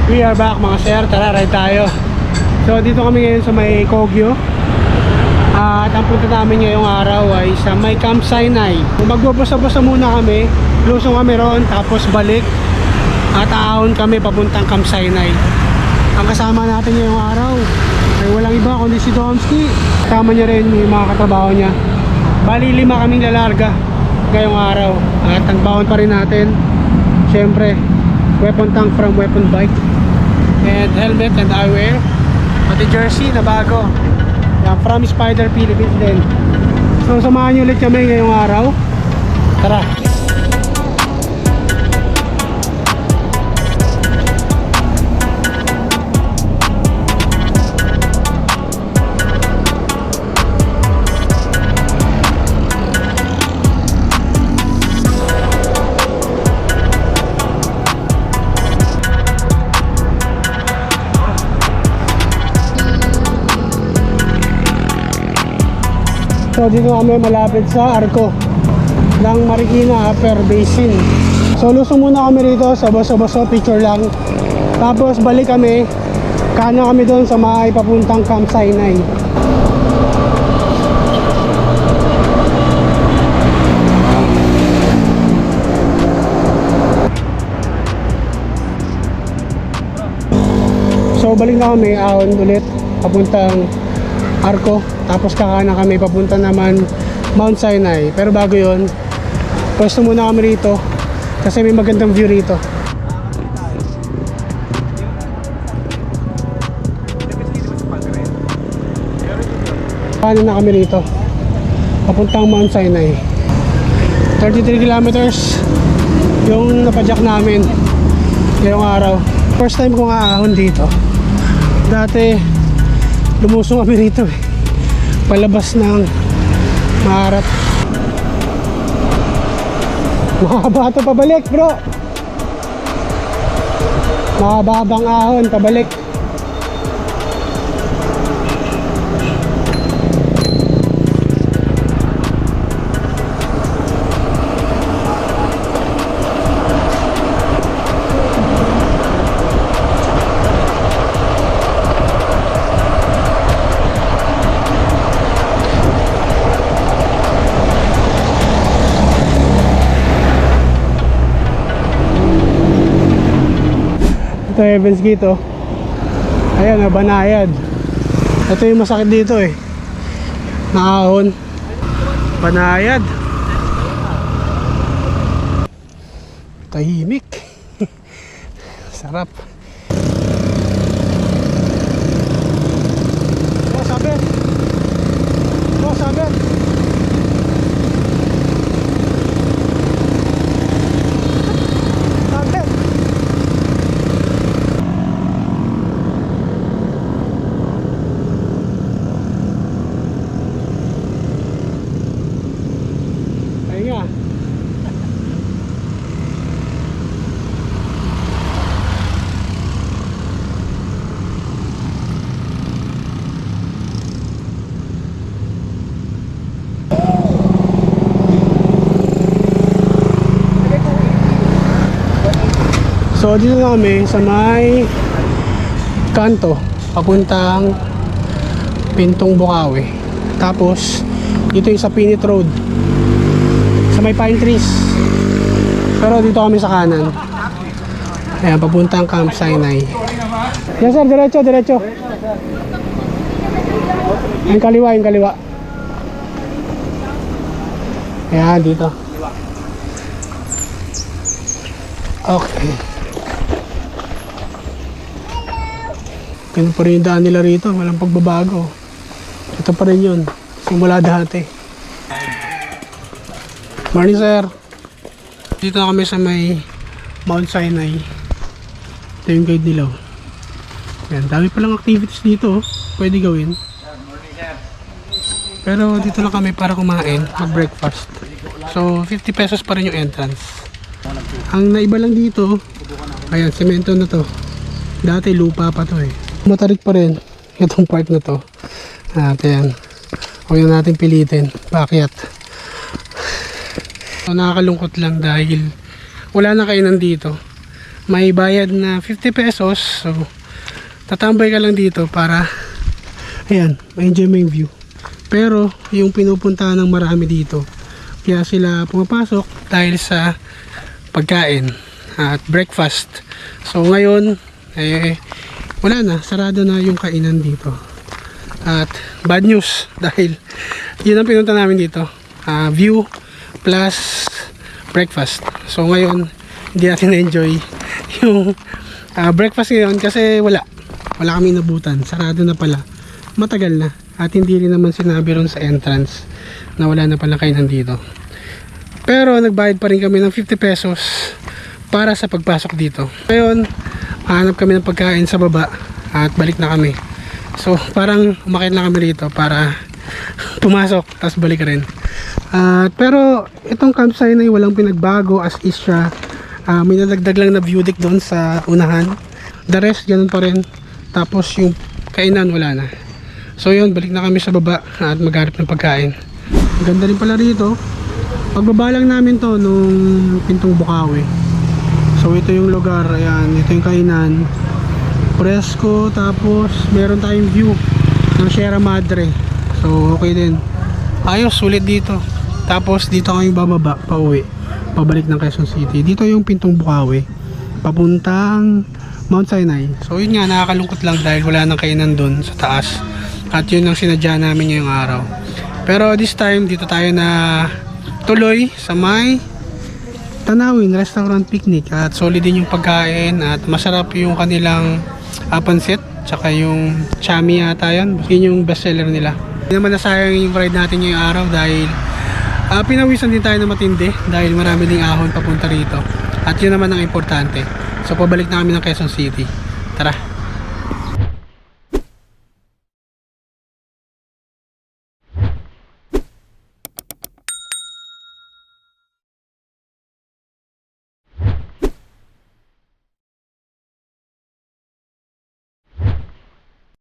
We are back mga sir, tara ride tayo. So dito kami ngayon sa may Kogyo. At ang punta namin ngayong araw ay sa may Camp Sinai. Magbabasa-basa muna kami, lusong kami roon, tapos balik. At aahon kami papuntang Camp Sinai. Ang kasama natin ngayong araw ay walang iba kundi si Tomsky. Kasama niya rin yung mga katrabaho niya. Bali 5 kaming lalarga ngayong araw. At ang baon pa rin natin, syempre, weapon tank from Weapon Bike. And helmet and eyewear. Pati jersey na bago. Yan, from Spider Philippines din. So samahan nyo ulit kami ngayong araw. Tara. So dito kami malapit sa Arco ng Marikina Upper Basin. So lusong muna kami rito sa baso-baso, picture lang. Tapos balik kami, kana kami doon sa may papuntang Camp Sinai. So balik na kami, ahon ulit papuntang Arco. Tapos kakana kami papunta naman Mount Sinai. Pero bago yun, pwesto muna kami rito kasi may magandang view rito. Kakana na kami rito papuntang Mount Sinai. 33 kilometers yung napadyak namin ngayong araw. First time kong aahon dito. Dati lumusong kami rito palabas ng Maharap. Mahaba ito pabalik bro. Mahabang ahon pabalik. Ito Heaven's Gate oh. Ayan oh, Banayad. Ito yung masakit dito eh. Naahon Banayad. Tahimik. Sarap. Oh sabit. Oh sabit. So dito na kami sa may kanto papuntang Pintong Bukawi. Tapos dito yung sa Pinit Road sa may pine trees. Pero dito kami sa kanan. Ayan, papuntang Camp Sinai. Yes sir, diretso, diretso. Yung kaliwa, yung kaliwa. Ayan, dito. Okay. Ganun pa rin yung daan nila rito, walang pagbabago. Ito pa rin yun, simula dati. Morning sir. Dito na kami sa may Mount Sinai. Ito yung guide nila. Yan, dami palang activities dito, pwede gawin. Pero dito lang kami para kumain, mag-breakfast. So 50 pesos pa rin yung entrance. Ang naiba lang dito, ayan, semento na to. Dati lupa pa to eh. Matarik pa rin itong part na to. At ayan, huwag na natin pilitin, paakyat. So, nakakalungkot lang dahil wala na kainan dito. may bayad na 50 pesos. So tatambay ka lang dito para ayan, ma-enjoy mo yung view. Pero yung pinupuntahan ng marami dito, kaya sila pumapasok dahil sa pagkain at breakfast. So ngayon wala na, sarado na yung kainan dito. At bad news dahil yun ang pinunta namin dito, view plus breakfast. So ngayon hindi natin na-enjoy yung breakfast ngayon kasi wala kami nabutan, sarado na pala, matagal na. At hindi rin naman sinabi ron sa entrance na wala na pala kainan dito. Pero nagbayad pa rin kami ng 50 pesos para sa pagpasok dito. Ngayon hanap kami ng pagkain sa baba at balik na kami. So parang umakit na kami rito para pumasok tapos balik rin. Pero itong campsite ay walang pinagbago, as is siya. May nadagdag lang na view deck doon sa unahan. The rest ganun pa rin. Tapos yung kainan wala na. So yun, balik na kami sa baba at maghanap ng pagkain. Ganda rin pala rito. Pagbaba lang namin to nung Pintong Bukawi. So ito yung lugar, ayan, ito yung kainan. Presko, tapos meron tayong view ng Sierra Madre. So okay din. Ayos, sulit dito. Tapos dito kami bababa, pauwi, pabalik ng Quezon City. Dito yung Pintong Bukawi, papuntang Mount Sinai. So yun nga, nakakalungkot lang dahil wala nang kainan dun sa taas. At yun ang sinadya namin ngayong araw. Pero this time, dito tayo na tuloy sa may Tanawin Restaurant Picnic. At solid din yung pagkain at masarap yung kanilang pansit, tsaka yung chami yata yan. Yun yung best seller nila. Hindi naman nasayang yung ride natin ngayong araw dahil pinawisan din tayo na matindi dahil marami ding ahon papunta rito. At yun naman ang importante. So pabalik na kami ng Quezon City. Tara!